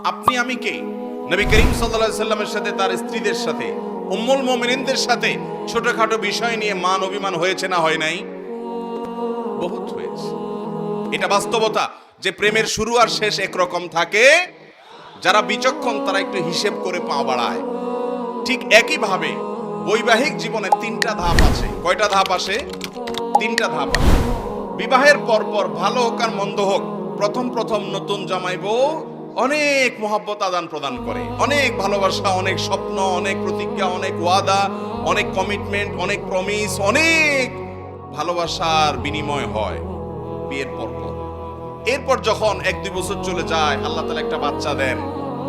আপনি আমি কে? নবী করিম সাল্লাল্লাহু আলাইহি সাল্লামের সাথে, তার স্ত্রীদের সাথে, উম্মুল মুমিনিনদের সাথে ছোটখাটো বিষয় নিয়ে মান অভিমান হয়েছে না হয় নাই? বহুত হয়েছে। এটা বাস্তবতা যে প্রেমের শুরু আর শেষ একরকম থাকে। যারা বিচক্ষণ তারা একটু হিসেব করে পা বাড়ায়। ঠিক একইভাবে বৈবাহিক জীবনে তিনটা ধাপ আছে। কয়টা ধাপ আসে? তিনটা ধাপ আছে। বিবাহের পরপর ভালো হোক আর মন্দ হোক, প্রথম প্রথম নতুন জামাই বউ অনেক মহব্বত আদান প্রদান করে, অনেক ভালোবাসা, অনেক স্বপ্ন, অনেক প্রতিজ্ঞা, অনেক ওয়াদা, অনেক কমিটমেন্ট, অনেক প্রমিস, অনেক ভালোবাসার বিনিময় হয় বিয়ের পরপর। এরপর যখন 1-2 বছর চলে যায়, আল্লাহ তাআলা একটা বাচ্চা দেন।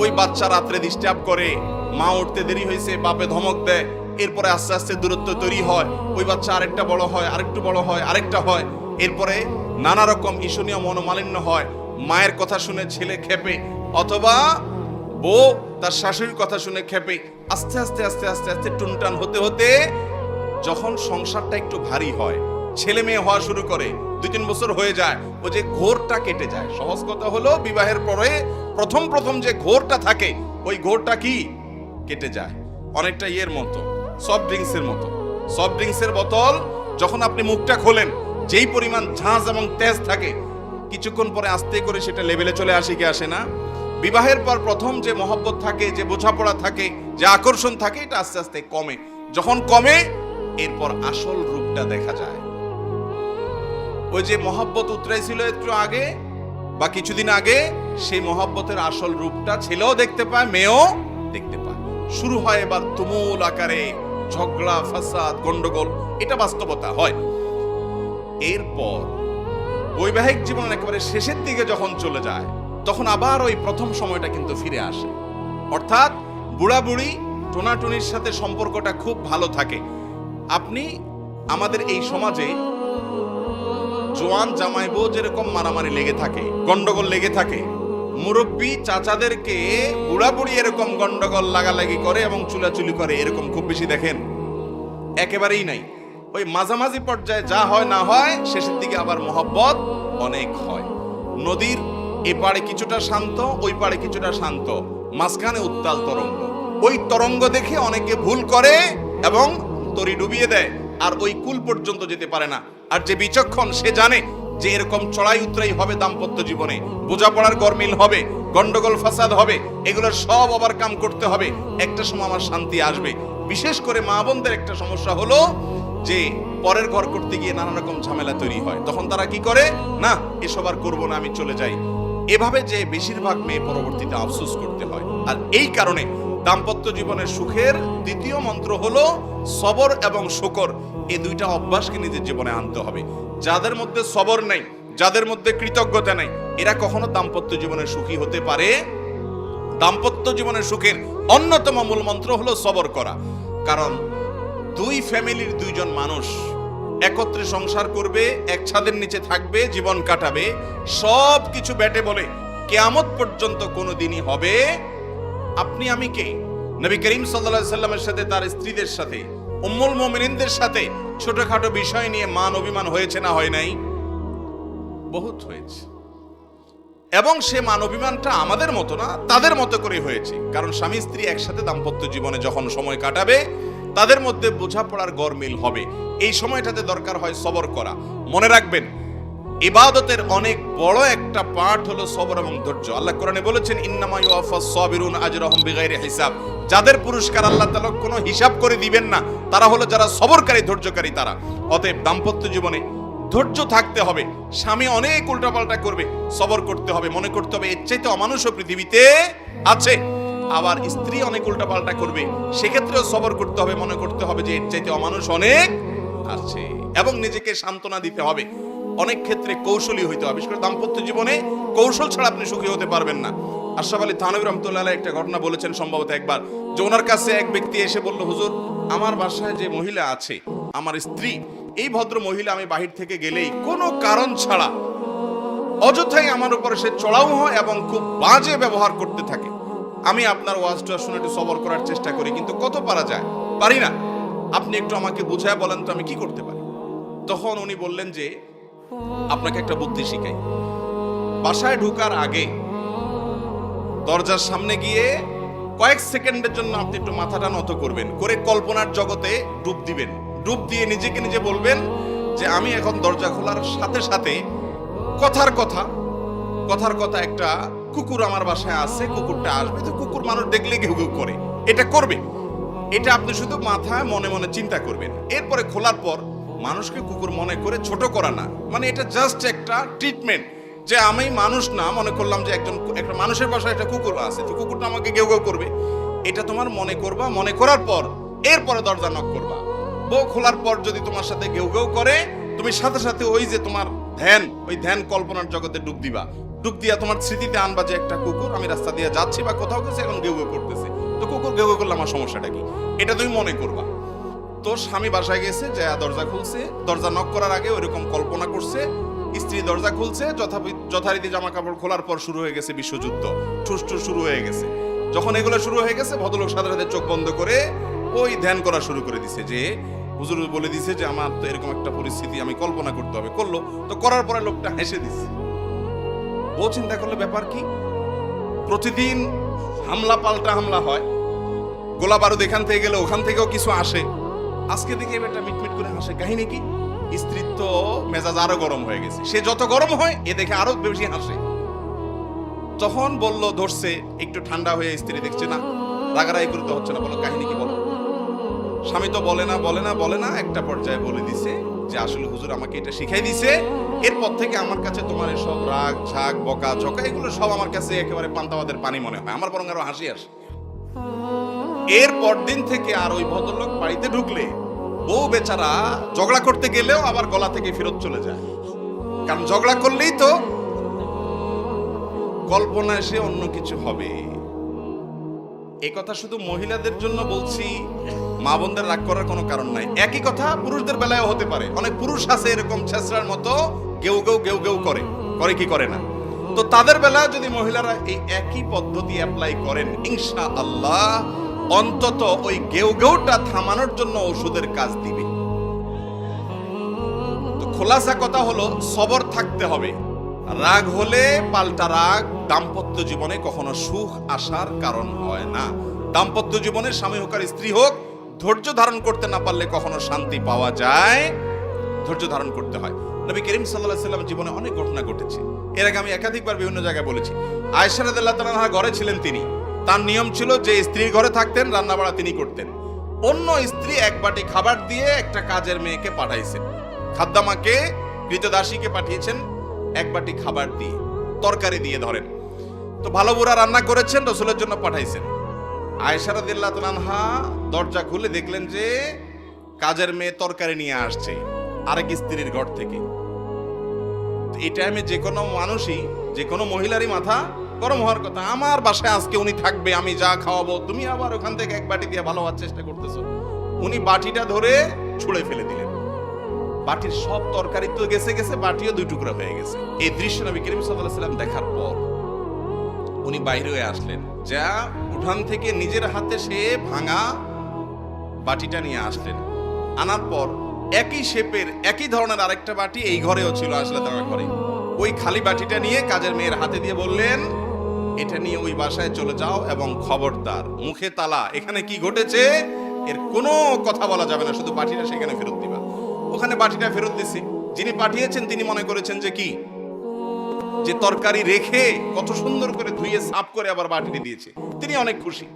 ওই বাচ্চা রাত্রে ডিস্টার্ব করে, মা উঠতে দেরি হয়েছে, বাপে ধমক দেয়। এরপরে আস্তে আস্তে দূরত্ব তৈরি হয়। ওই বাচ্চা আরেকটা বড় হয়, আরেকটু বড় হয়, আরেকটা হয়। এরপরে নানা রকম ঈর্ষণীয় মনোমালিন্য হয়। মায়ের কথা শুনে ছেলে খেপে, অথবা বউ তার শাশুড়ির কথা শুনে খেপে। আস্তে আস্তে আস্তে আস্তে আস্তে টুনটান হতে হতে যখন সংসারটা একটু ভারী হয়, ছেলে মেয়ে হওয়া শুরু করে, 2-3 বছর হয়ে যায়, ও যে ঘোরটা কেটে যায়। সহজ কথা হলো, বিবাহের পরে প্রথম প্রথম যে ঘোরটা থাকে, ওই ঘোরটা কি কেটে যায়। অনেকটা ইয়ের মতো, সফট ড্রিঙ্কসের মতো। সফট ড্রিঙ্কসের বোতল যখন আপনি মুখটা খোলেন, যেই পরিমাণ ঝাঁজ এবং তেজ থাকে, কিছুক্ষণ পরে আস্তে করে সেটা লেভেলে চলে আসে কি আসে না? বিবাহের পর প্রথম যে মহব্বত থাকে, যে বোঝাপড়া থাকে, যে আকর্ষণ থাকে, এটা আস্তে আস্তে কমে। যখন কমে, এরপর আসল রূপটা দেখা যায়। ওই যে মহব্বত উতরাইছিল একটু আগে বা কিছুদিন আগে, সেই মহব্বতের আসল রূপটা ছেলেও দেখতে পায়, মেয়েও দেখতে পায়। শুরু হয় এবার তুমুল আকারে ঝগড়া, ফাসাদ, গন্ডগোল। এটা বাস্তবতা হয়। এরপর বৈবাহিক জীবনের একেবারে শেষের দিকে যখন চলে যায়, তখন আবার ওই প্রথম সময়টা কিন্তু ফিরে আসে। অর্থাৎ বুড়া বুড়ি টোনাটুনির সাথে সম্পর্কটা খুব ভালো থাকে। আপনি আমাদের এই সমাজে জোয়ান জামাই বউ যেরকম মারামারি লেগে থাকে, গন্ডগোল লেগে থাকে, মুরব্বী চাচাদেরকে বুড়া বুড়ি এরকম গন্ডগোল লাগালাগি করে এবং চুলাচুলি করে, এরকম খুব বেশি দেখেন? একেবারেই নাই। ওই মাঝামাঝি পর্যায়ে যা হয় না হয়, শেষের দিকে আবার মহব্বত অনেক হয়। নদীর এপারে কিছুটা শান্ত, ওই পারে কিছুটা শান্ত, মাঝখানে উত্তাল তরঙ্গ। ওই তরঙ্গ দেখে অনেকে ভুল করে এবং তরি ডুবিয়ে দেয়, আর ওই কুল পর্যন্ত যেতে পারে না। আর যে বিচক্ষণ, সে জানে যে এরকম চড়াই উতরাই হবে দাম্পত্য জীবনে, বোঝাপড়ার গরমিল হবে, গন্ডগোল ফাসাদ হবে, এগুলোর সব ওভারকাম করতে হবে। একটা সময় আমার শান্তি আসবে। বিশেষ করে মা বোনদের একটা সমস্যা হলো যে পরের ঘর করতে গিয়ে নানা রকম ঝামেলা তৈরি হয়। তখন তারা কি করে, না এসব আর করবো না, আমি চলে যাই। এভাবে যে বেশিরভাগ মেয়ে পরবর্তীতে আফসোস করতে হয়। আর এই কারণে দাম্পত্য জীবনের সুখের দ্বিতীয় মন্ত্র হলো সবর এবং শুকর। এই দুইটা অভ্যাসকে নিজের জীবনে আনতে হবে। যাদের মধ্যে সবর নাই, যাদের মধ্যে কৃতজ্ঞতা নাই, এরা কখনো দাম্পত্য জীবনে সুখী হতে পারে? দাম্পত্য জীবনের সুখের অন্যতম মূল মন্ত্র হলো সবর করা। কারণ দুই ফ্যামিলির দুইজন মানুষ একত্রে সংসার করবে, এক ছাদের নিচে থাকবে, জীবন কাটাবে, সব কিছু ব্যাটে বলে কিয়ামত পর্যন্ত কোনোদিনই হবে। আপনি আমি কে? নবী করিম সাল্লাল্লাহু আলাইহি সাল্লামের সাথে, তার স্ত্রীদের সাথে, উম্মুল মুমিনিনদের সাথে ছোটখাটো বিষয় নিয়ে মান অভিমান হয়েছে না হয় নাই? বহুত হয়েছে। এবং সে মান অভিমানটা আমাদের মতো না, তাদের মতো করে হয়েছে। কারণ স্বামী স্ত্রী একসাথে দাম্পত্য জীবনে যখন সময় কাটাবে, তাদের মধ্যে বোঝাপড়ার গরমিল হবে। এই সময়টাতে দরকার হয় সবর করা। মনে রাখবেন, ইবাদতের অনেক বড় একটা পার্ট হলো সবর এবং ধৈর্য। আল্লাহ কোরআনে বলেছেন, ইন্নামা ইউওয়াফাস সাবিরুনা আজরাহুম বিগাইরি হিসাব। যাদের পুরস্কার আল্লাহ তাআলা কোনো হিসাব করে দিবেন না, তারা হলো যারা সবরকারী, ধৈর্যকারী তারা। অতএব দাম্পত্য জীবনে ধৈর্য থাকতে হবে। স্বামী অনেক উল্টাপাল্টা করবে, সবর করতে হবে। মনে করতে হবে এর চাইতে অমানুষও পৃথিবীতে আছে। আবার স্ত্রী অনেক উল্টাপাল্টা করবে, সেক্ষেত্রেও সবর করতে হবে। মনে করতে হবে যে এর চাইতে অমানুষ অনেক আছে, এবং নিজেকে সান্ত্বনা দিতে হবে। অনেক ক্ষেত্রে কৌশলী হইতে হবে। বিশেষ করে দাম্পত্য জীবনে কৌশল ছাড়া আপনি সুখী হতে পারবেন না। আশরাফ আলী থানভী রহমাতুল্লাহ আলাইহি একটা ঘটনা বলেছেন সম্ভবত একবার, যে ওনার কাছে এক ব্যক্তি এসে বলল, হুজুর, আমার বাসায় যে মহিলা আছে, আমার স্ত্রী, এই ভদ্র মহিলা আমি বাহির থেকে গেলেই কোনো কারণ ছাড়া অযথাই আমার উপরে সে চড়াও হয় এবং খুব বাজে ব্যবহার করতে থাকে। আমি আপনার ওয়াজটা শুনে একটু সবর করার চেষ্টা করি, কিন্তু কত পারা যায়, পারি না। আপনি একটু আমাকে বুঝায় বলেন তো আমি কি করতে পারি। তখন উনি বললেন যে, আপনাকে একটা বুদ্ধি শিখাই। বাসায় ঢোকার আগে দরজার সামনে গিয়ে কয়েক সেকেন্ডের জন্য আপনি একটু মাথাটা নত করবেন, করে কল্পনার জগতে ডুব দিবেন। ডুব দিয়ে নিজেকে নিজে বলবেন যে আমি এখন দরজা খোলার সাথে সাথে কথার কথা একটা কুকুর আমার বাসায় আছে, কুকুরটা আসবে, তো কুকুর মানুষ দেখলে ঘেউ ঘেউ করে, এটা করবে। এটা আপনি শুধু মাথায় মনে মনে চিন্তা করবেন। এরপরে খোলার পর মানুষকে কুকুর মনে করে ছোট করা না, মানে এটা জাস্ট একটা ট্রিটমেন্ট, যে আমি মানুষ না, মনে করলাম যে একটা মানুষের বাসায় একটা কুকুর আছে, তো কুকুরটা আমাকে ঘেউ ঘেউ করবে, এটা তোমার মনে করবা। মনে করার পর এরপরে দরজা নক করবা। বউ খোলার পর যদি তোমার সাথে ঘেউ ঘেউ করে, তুমি সাথে সাথে ওই যে তোমার ধ্যান কল্পনার জগতে ডুব দিবা। ডুব দিয়া তোমার স্মৃতিতে আনবা যে একটা কুকুর, আমি রাস্তা দিয়ে যাচ্ছি বা কোথাও গেছে, এখন ঘেউ ঘেউ করতেছে, তো কুকুর ঘেউ ঘেউ করলে আমার সমস্যাটা কি, এটা তুমি মনে করবা। তো স্বামী বাসায় গেছে, যা দরজা খুলছে, দরজা নক করার আগে ওইরকম কল্পনা করছে, স্ত্রী দরজা খুলছে, যথারীতি জামা কাপড় খোলার পর শুরু হয়ে গেছে বিশ্বযুদ্ধ, ঠুস ঠুস শুরু হয়ে গেছে। যখন এগুলো শুরু হয়ে গেছে, ভদ্রলোক সাথে সাথে চোখ বন্ধ করে ওই ধ্যান করা শুরু করে দিছে, যে হুজুর বলে দিছে যে আমার তো এরকম একটা পরিস্থিতি আমি কল্পনা করতে হবে। করলো, তো করার পরে লোকটা হেসে দিছে। ও চিন্তা করলে ব্যাপার কি, প্রতিদিন হামলা পাল্টা হামলা হয়, গোলা বারুদ এখান থেকে গেলে ওখান থেকেও কিছু আসে, আজকে দেখে এটা মিটমিট করে হাসে, কাহিনী কি? স্ত্রীর তো মেজাজ আরো গরম হয়ে গেছে, সে যত গরম হয় এ দেখে আরো বেশি হাসে। তখন বলল, ধরছে একটু ঠান্ডা হয়ে, স্ত্রী দেখছে না, রাগারাগি করতে হচ্ছে না, বলো কাহিনী কি বলো। স্বামী তো বলে না, একটা পর্যায়ে বলে দিছে যে আসলে হুজুর আমাকে এটা শিখাই দিছে, এরপর থেকে আমার কাছে তোমার সব রাগ ঝাগ বকা ঝকা এগুলো সব আমার কাছে একেবারে পান্তাবাদের পানি মনে হয়, আমার বরং আরো হাসি আসে। এর পরদিন থেকে আর ওই ভদ্রলোক বাড়িতে ঢুকলে বউ বেচারা ঝগড়া করতে গেলেও আবার গলা থেকে ফেরত চলে যায়, কারণ ঝগড়া করলেই তো কল্পনা এসে অন্য কিছু হবে। এই কথা শুধু মহিলাদের জন্য বলছি, মা বোনদের রাগ করার কোনো কারণ নাই। একই কথা পুরুষদের বেলায়ও হতে পারে, অনেক পুরুষ আছে এরকম ছেঁচড়ার মতো গেউ গেউ করে কি করে না, তো তাদের বেলায় যদি মহিলারা এই একই পদ্ধতি অ্যাপ্লাই করেন, ইনশাআল্লাহ অন্তত ওই গেউ গেউটা থামানোর জন্য ওষুধের কাজ দিবে। তো খোলাসা কথা হলো, সবর থাকতে হবে। রাগ হলে পাল্টা রাগ দাম্পত্য জীবনে কখনো সুখ আসার কারণ হয় না। দাম্পত্য জীবনে স্বামী হোক আর স্ত্রী হোক, ধৈর্য ধারণ করতে না পারলে কখনো শান্তি পাওয়া যায়, ধৈর্য ধারণ করতে হয়। নবী করিম সাল্লাল্লাহু আলাইহি ওয়াসাল্লাম জীবনে অনেক ঘটনা ঘটেছে, এর আগে আমি একাধিকবার বিভিন্ন জায়গায় বলেছি। আয়েশা রাদিয়াল্লাহু তাআলা আনহা ঘরে ছিলেন, তিনি, তার নিয়ম ছিল যে স্ত্রীর ঘরে থাকতেন, রান্না বাড়া তিনি করতেন। অন্য স্ত্রী এক বাটি খাবার দিয়ে একটা কাজের মেয়েকে পাঠাইছেন, খাদ্দামাকে, কৃতদাসীকে পাঠিয়েছেন এক বাটি খাবার দিয়ে, তরকারি দিয়ে ধরেন। তো ভালো বুড়া রান্না করেছেন, রাসূলের জন্য পাঠাইছেন। আয়েশা রাদিয়াল্লাহু তাআলা আনহা দরজা খুলে দেখলেন যে কাজের মেয়ে তরকারি নিয়ে আসছে আরেক স্ত্রীর ঘর থেকে। এই টাইমে যে কোনো মানুষই, যে কোনো মহিলারই মাথা গরম হওয়ার কথা, আমার বাসায় আজকে উনি থাকবে, আমি যা খাওয়াবো, তুমি আবার ওখান থেকে এক বাটি দিয়ে ভালো হওয়ার চেষ্টা করতেছো। উনি বাটিটা ধরে ছুঁড়ে ফেলে দিলেন, বাটির সব তরকারি তো গেছে, বাটিও দুই টুকরা হয়ে গেছে। এই দৃশ্য নবী করিম সাল্লাল্লাহু আলাইহি ওয়াসাল্লাম দেখার পর উনি বাইরে হয়ে আসলেন, যা উঠান থেকে নিজের হাতে সে ভাঙা বাটিটা নিয়ে আসলেন। আনার পর একই শেপের একই ধরনের আরেকটা বাটি এই ঘরেও ছিল, আসলে তার ঘরে, ওই খালি বাটিটা নিয়ে কাজের মেয়ের হাতে দিয়ে বললেন, এটা নিয়ে ওই বাসায় চলে যাও এবং খবরদার মুখে তালা, এখানে কি ঘটেছে এর কোনো কথা বলা যাবে না, শুধু বাটিটা সেখানে ফেরত দিবা। ওখানে বাটিটা ফেরত দিছি, যিনি পাঠিয়েছেন তিনি মনে করেছেন যে কি, যে তরকারি রেখে কত সুন্দর করে ধুয়ে সাফ করে আবার বাটিটি দিয়েছে, তিনি অনেক খুশি।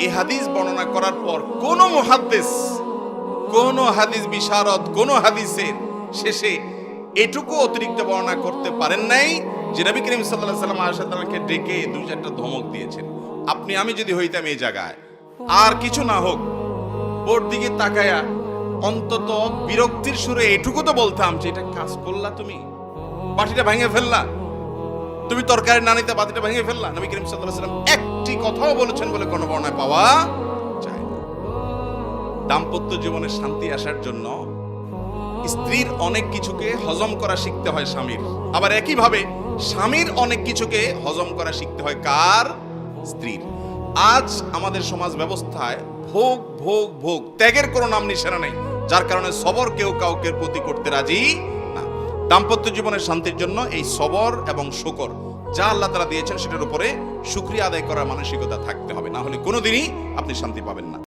এই হাদিস বর্ণনা করার পর কোন মুহাদ্দিস, কোন হাদিস বিশারদ, কোন হাদিসের শেষে এটুকু অতিরিক্ত বর্ণনা করতে পারেন নাই যে নবী করিম সাল্লাল্লাহু আলাইহি ওয়াসাল্লাম আয়েশা তাআলাকে ডেকে দুই চারটা ধমক দিয়েছেন। আপনি আমি যদি হইতাম এই জায়গায়, আর কিছু না হোক ওর দিকে তাকায়া অন্তত বিরক্তির সুরে এটুকু তো বলতাম যে এটা কাজ করলা, তুমি বাটিটা ভেঙে ফেললা, তুমি তরকারি না নিতে বাটিটা ভেঙে ফেললা। নবী করিম সাল্লাল্লাহু আলাইহি ওয়াসাল্লাম একটি কথাও বলেছেন বলে কোনো বর্ণনায় পাওয়া যায় না। দাম্পত্য জীবনে শান্তি আসার জন্য স্ত্রীর অনেক কিছুকে হজম করা শিখতে হয় স্বামীর, আবার একইভাবে স্বামীর অনেক কিছুকে হজম করা শিখতে হয় কার? স্ত্রীর। আজ আমাদের সমাজ ব্যবস্থায় ভোগ ভোগ ভোগ, ত্যাগের কোনো নাম নিশানা নেই, যার কারণে সবর কেউ কাউকে প্রতি করতে রাজি না। দাম্পত্য জীবনের শান্তির জন্য এই সবর এবং শুকর যা আল্লাহ তাআলা দিয়েছেন সেটার উপরে শুকরিয়া আদায় করার মানসিকতা থাকতে হবে, না হলে কোনোদিনই আপনি শান্তি পাবেন না।